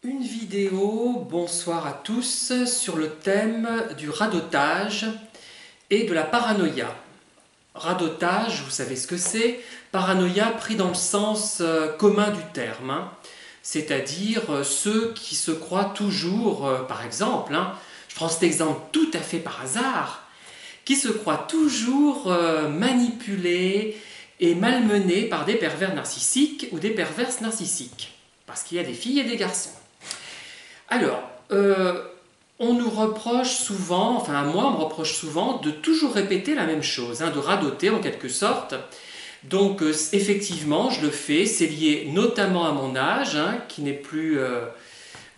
Une vidéo, bonsoir à tous, sur le thème du radotage et de la paranoïa. Radotage, vous savez ce que c'est, paranoïa pris dans le sens commun du terme, c'est-à-dire ceux qui se croient toujours, par exemple, je prends cet exemple tout à fait par hasard, qui se croient toujours manipulés et malmenés par des pervers narcissiques ou des perverses narcissiques. Parce qu'il y a des filles et des garçons. Alors, on nous reproche souvent, enfin moi on me reproche souvent de toujours répéter la même chose, de radoter en quelque sorte. Donc effectivement je le fais, c'est lié notamment à mon âge, qui n'est plus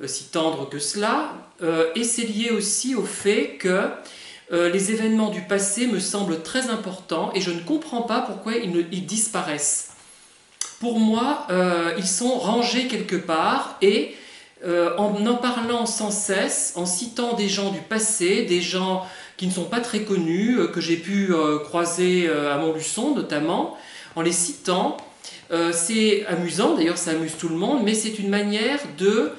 si tendre que cela, et c'est lié aussi au fait que les événements du passé me semblent très importants et je ne comprends pas pourquoi ils disparaissent. Pour moi, ils sont rangés quelque part et en parlant sans cesse, en citant des gens du passé, des gens qui ne sont pas très connus, que j'ai pu croiser à Montluçon notamment, en les citant, c'est amusant, d'ailleurs ça amuse tout le monde, mais c'est une manière de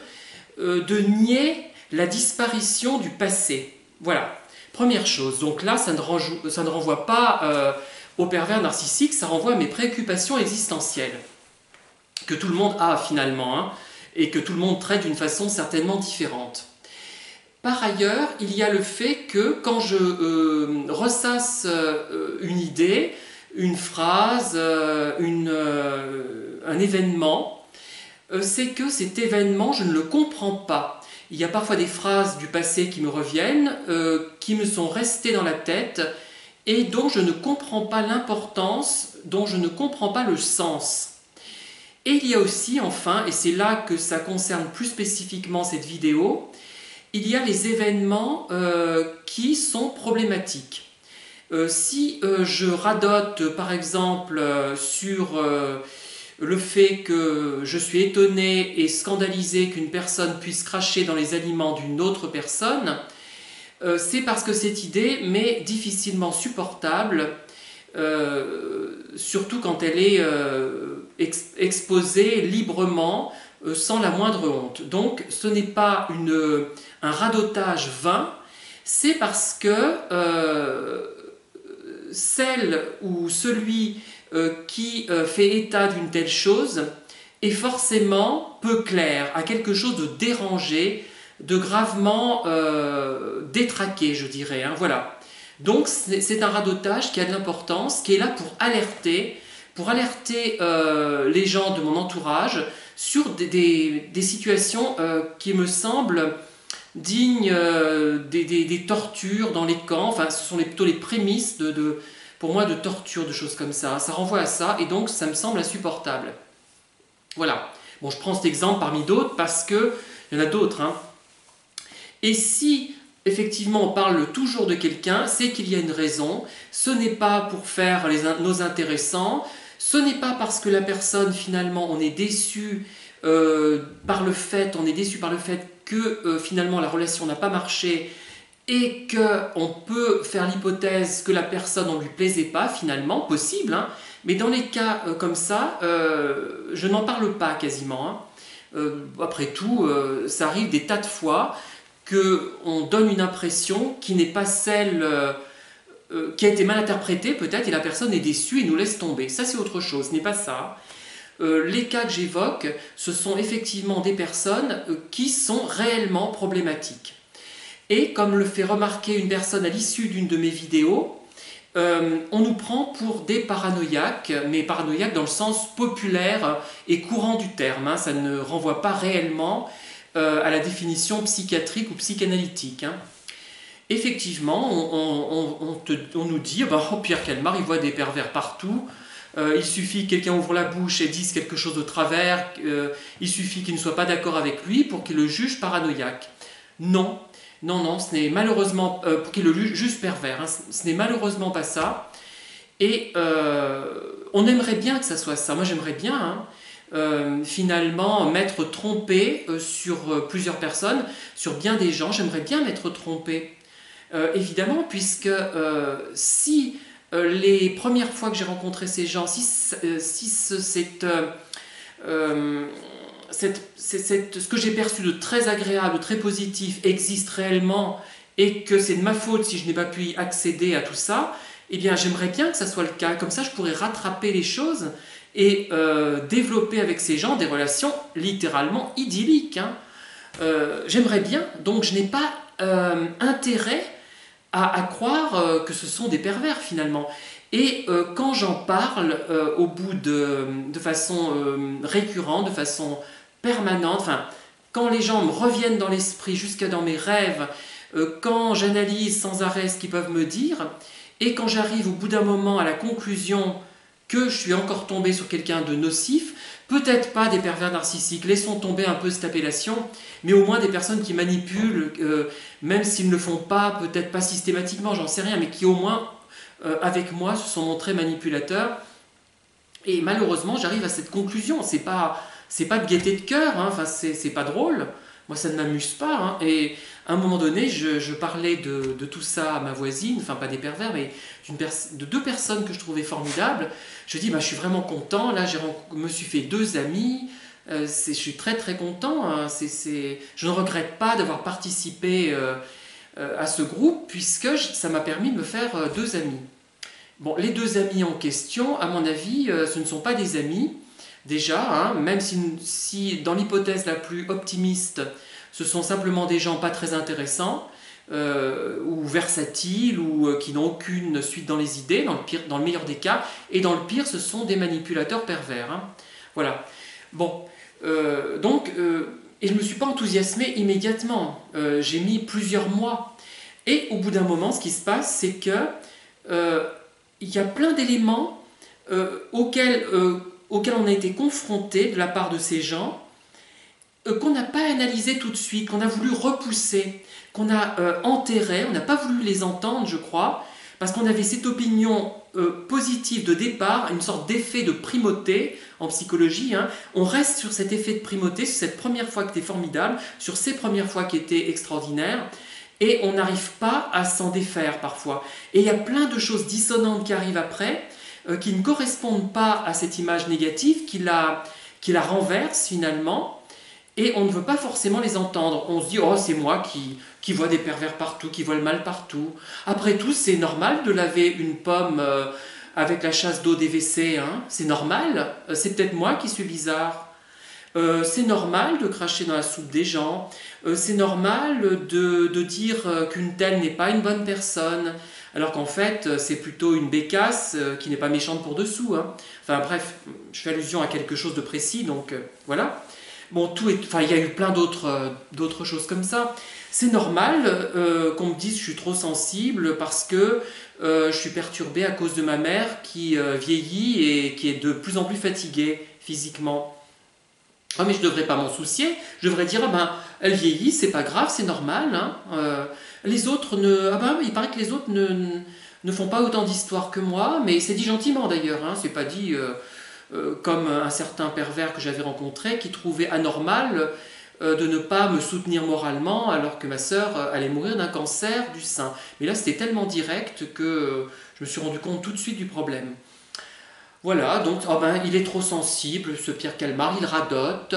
nier la disparition du passé. Voilà, première chose. Donc là, ça ne renvoie pas au pervers narcissique, ça renvoie à mes préoccupations existentielles, que tout le monde a finalement, et que tout le monde traite d'une façon certainement différente. Par ailleurs, il y a le fait que quand je ressasse une idée, une phrase, un événement, c'est que cet événement, je ne le comprends pas. Il y a parfois des phrases du passé qui me reviennent, qui me sont restées dans la tête, et dont je ne comprends pas l'importance, dont je ne comprends pas le sens. Et il y a aussi, enfin, et c'est là que ça concerne plus spécifiquement cette vidéo, il y a les événements qui sont problématiques. Si je radote, par exemple, sur le fait que je suis étonné et scandalisé qu'une personne puisse cracher dans les aliments d'une autre personne, c'est parce que cette idée m'est difficilement supportable, surtout quand elle est exposée librement, sans la moindre honte. Donc ce n'est pas un radotage vain, c'est parce que celle ou celui qui fait état d'une telle chose est forcément peu clair, a quelque chose de dérangé, de gravement détraqué, je dirais. Voilà. Donc c'est un radotage qui a de l'importance, qui est là pour alerter les gens de mon entourage sur des situations qui me semblent dignes des tortures dans les camps. Enfin, ce sont plutôt les prémices pour moi de torture, de choses comme ça. Ça renvoie à ça et donc ça me semble insupportable. Voilà. Bon, je prends cet exemple parmi d'autres parce qu'il y en a d'autres. Et si effectivement on parle toujours de quelqu'un, c'est qu'il y a une raison. Ce n'est pas pour faire nos intéressants, ce n'est pas parce que la personne finalement on est déçu par le fait que finalement la relation n'a pas marché et qu'on peut faire l'hypothèse que la personne ne lui plaisait pas finalement, possible, mais dans les cas comme ça, je n'en parle pas quasiment. Après tout, ça arrive des tas de fois qu'on donne une impression qui n'est pas celle qui a été mal interprétée peut-être et la personne est déçue et nous laisse tomber. Ça c'est autre chose, ce n'est pas ça. Les cas que j'évoque, ce sont effectivement des personnes qui sont réellement problématiques. Et comme le fait remarquer une personne à l'issue d'une de mes vidéos, on nous prend pour des paranoïaques, mais paranoïaques dans le sens populaire et courant du terme. Ça ne renvoie pas réellement à la définition psychiatrique ou psychanalytique. Effectivement, on nous dit oh, Pierre Calmar, il voit des pervers partout. Il suffit que quelqu'un ouvre la bouche et dise quelque chose de travers, il suffit qu'il ne soit pas d'accord avec lui pour qu'il le juge paranoïaque. Non, ce n'est malheureusement, pour qu'il le juge pervers, ce n'est malheureusement pas ça. Et on aimerait bien que ça soit ça. Moi j'aimerais bien, finalement, m'être trompé sur plusieurs personnes, sur bien des gens. J'aimerais bien m'être trompé, évidemment, puisque si les premières fois que j'ai rencontré ces gens, si ce que j'ai perçu de très agréable, de très positif existe réellement et que c'est de ma faute si je n'ai pas pu y accéder à tout ça, eh bien j'aimerais bien que ça soit le cas. Comme ça, je pourrais rattraper les choses et développer avec ces gens des relations littéralement idylliques. Hein. J'aimerais bien, donc je n'ai pas intérêt à croire que ce sont des pervers finalement. Et quand j'en parle au bout de façon récurrente, de façon permanente, enfin, quand les gens me reviennent dans l'esprit jusqu'à dans mes rêves, quand j'analyse sans arrêt ce qu'ils peuvent me dire, et quand j'arrive au bout d'un moment à la conclusion que je suis encore tombé sur quelqu'un de nocif, peut-être pas des pervers narcissiques, laissons tomber un peu cette appellation, mais au moins des personnes qui manipulent, même s'ils ne le font pas, peut-être pas systématiquement, j'en sais rien, mais qui au moins, avec moi, se sont montrés manipulateurs. Et malheureusement, j'arrive à cette conclusion. C'est pas de gaieté de cœur, hein, enfin, c'est pas drôle. Moi, ça ne m'amuse pas. Hein. Et à un moment donné, je parlais de tout ça à ma voisine, enfin pas des pervers, mais de deux personnes que je trouvais formidables. Je dis, bah, je suis vraiment content. Là, je me suis fait deux amis. Je suis très très content. Hein. Je ne regrette pas d'avoir participé à ce groupe, puisque ça m'a permis de me faire deux amis. Bon, les deux amis en question, à mon avis, ce ne sont pas des amis, déjà, hein, même si dans l'hypothèse la plus optimiste, ce sont simplement des gens pas très intéressants, ou versatiles, ou qui n'ont aucune suite dans les idées, dans le meilleur des cas, et dans le pire, ce sont des manipulateurs pervers. Hein. Voilà. Bon, et je ne me suis pas enthousiasmé immédiatement, j'ai mis plusieurs mois. Et au bout d'un moment, ce qui se passe, c'est que il y a plein d'éléments auxquels on a été confronté de la part de ces gens, qu'on n'a pas analysé tout de suite, qu'on a voulu repousser, qu'on a enterré, on n'a pas voulu les entendre, je crois, parce qu'on avait cette opinion positive de départ, une sorte d'effet de primauté en psychologie. Hein. On reste sur cet effet de primauté, sur cette première fois qui était formidable, sur ces premières fois qui étaient extraordinaires, et on n'arrive pas à s'en défaire parfois. Et il y a plein de choses dissonantes qui arrivent après, qui ne correspondent pas à cette image négative, qui la renverse finalement, et on ne veut pas forcément les entendre. On se dit, oh, c'est moi qui vois des pervers partout, qui vois le mal partout. Après tout, c'est normal de laver une pomme avec la chasse d'eau des WC, hein. C'est normal. C'est peut-être moi qui suis bizarre. C'est normal de cracher dans la soupe des gens. C'est normal de dire qu'une telle n'est pas une bonne personne, alors qu'en fait, c'est plutôt une bécasse qui n'est pas méchante pour dessous. Hein. Enfin bref, je fais allusion à quelque chose de précis, donc voilà. Bon, il y a eu plein d'autres choses comme ça. C'est normal qu'on me dise que je suis trop sensible parce que je suis perturbé à cause de ma mère qui vieillit et qui est de plus en plus fatiguée physiquement. Ah, mais je ne devrais pas m'en soucier. Je devrais dire, ah ben, elle vieillit, c'est pas grave, c'est normal. Hein. Les autres ne... Ah ben, il paraît que les autres ne font pas autant d'histoires que moi, mais c'est dit gentiment d'ailleurs. Hein. C'est pas dit... comme un certain pervers que j'avais rencontré qui trouvait anormal de ne pas me soutenir moralement alors que ma sœur allait mourir d'un cancer du sein. Mais là, c'était tellement direct que je me suis rendu compte tout de suite du problème. Voilà, donc oh ben, il est trop sensible, ce Pierre Calmar, il radote,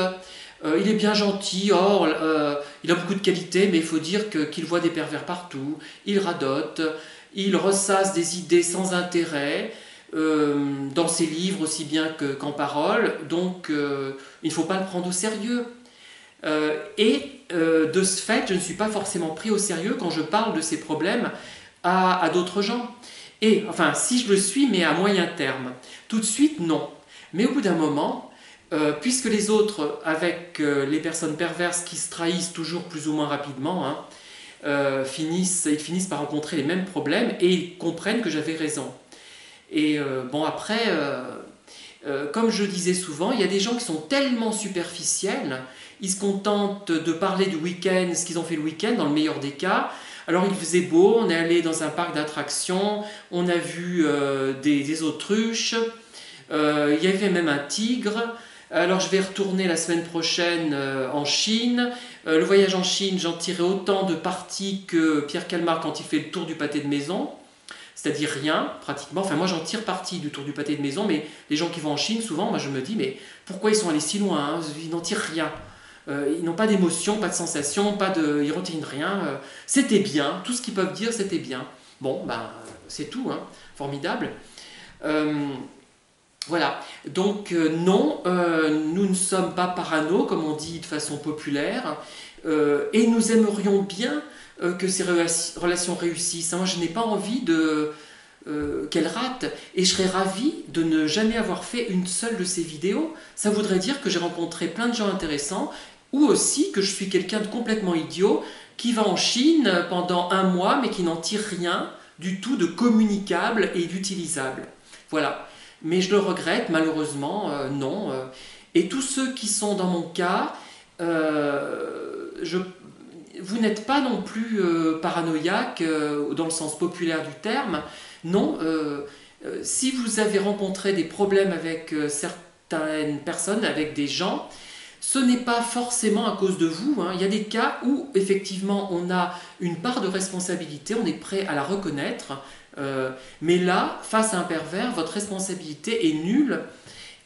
il est bien gentil, il a beaucoup de qualités, mais il faut dire qu'il voit des pervers partout, il radote, il ressasse des idées sans intérêt, dans ses livres aussi bien qu'en parole, donc il ne faut pas le prendre au sérieux. De ce fait, je ne suis pas forcément pris au sérieux quand je parle de ces problèmes à d'autres gens. Et, enfin, si je le suis, mais à moyen terme. Tout de suite, non. Mais au bout d'un moment, puisque les autres, avec les personnes perverses qui se trahissent toujours plus ou moins rapidement, hein, ils finissent par rencontrer les mêmes problèmes et ils comprennent que j'avais raison. Et bon, après, comme je disais souvent, il y a des gens qui sont tellement superficiels, ils se contentent de parler du week-end, ce qu'ils ont fait le week-end, dans le meilleur des cas. Alors il faisait beau, on est allé dans un parc d'attractions, on a vu des autruches, il y avait même un tigre. Alors je vais retourner la semaine prochaine en Chine. Le voyage en Chine, j'en tirais autant de parties que Pierre Calmar quand il fait le tour du pâté de maison. c'est-à-dire rien, pratiquement. Enfin, moi, j'en tire parti du tour du pâté de maison, mais les gens qui vont en Chine, souvent, moi, je me dis, mais pourquoi ils sont allés si loin, hein? Ils n'en tirent rien. Ils n'ont pas d'émotion, pas de sensation, ils ne retiennent rien. C'était bien, tout ce qu'ils peuvent dire, c'était bien. Bon, ben, c'est tout, hein. Formidable. Voilà, donc non, nous ne sommes pas parano, comme on dit de façon populaire, et nous aimerions bien que ces relations réussissent. Moi, je n'ai pas envie qu'elles ratent, et je serais ravie de ne jamais avoir fait une seule de ces vidéos. Ça voudrait dire que j'ai rencontré plein de gens intéressants, ou aussi que je suis quelqu'un de complètement idiot qui va en Chine pendant un mois, mais qui n'en tire rien du tout de communicable et d'utilisable. Voilà. Mais je le regrette, malheureusement, non. Et tous ceux qui sont dans mon cas, vous n'êtes pas non plus paranoïaque dans le sens populaire du terme. Non, si vous avez rencontré des problèmes avec certaines personnes, avec des gens, ce n'est pas forcément à cause de vous, hein. Il y a des cas où, effectivement, on a une part de responsabilité, on est prêt à la reconnaître, mais là, face à un pervers, votre responsabilité est nulle.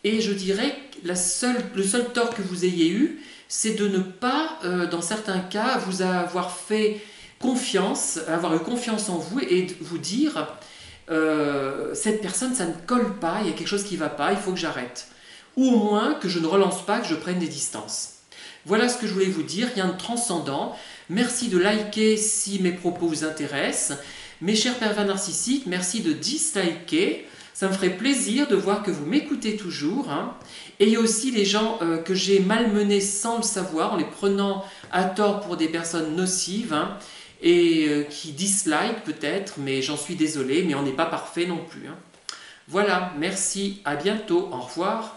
Et je dirais que le seul tort que vous ayez eu, c'est de ne pas, dans certains cas, vous avoir fait confiance, avoir eu confiance en vous et de vous dire cette personne, ça ne colle pas, il y a quelque chose qui ne va pas, il faut que j'arrête. Ou au moins que je ne relance pas, que je prenne des distances. Voilà ce que je voulais vous dire, rien de transcendant. Merci de liker si mes propos vous intéressent. Mes chers pervers narcissiques, merci de disliker. Ça me ferait plaisir de voir que vous m'écoutez toujours, hein. Et il y a aussi les gens que j'ai malmenés sans le savoir, en les prenant à tort pour des personnes nocives, hein, et qui dislike peut-être, mais j'en suis désolé, mais on n'est pas parfait non plus, hein. Voilà, merci, à bientôt, au revoir.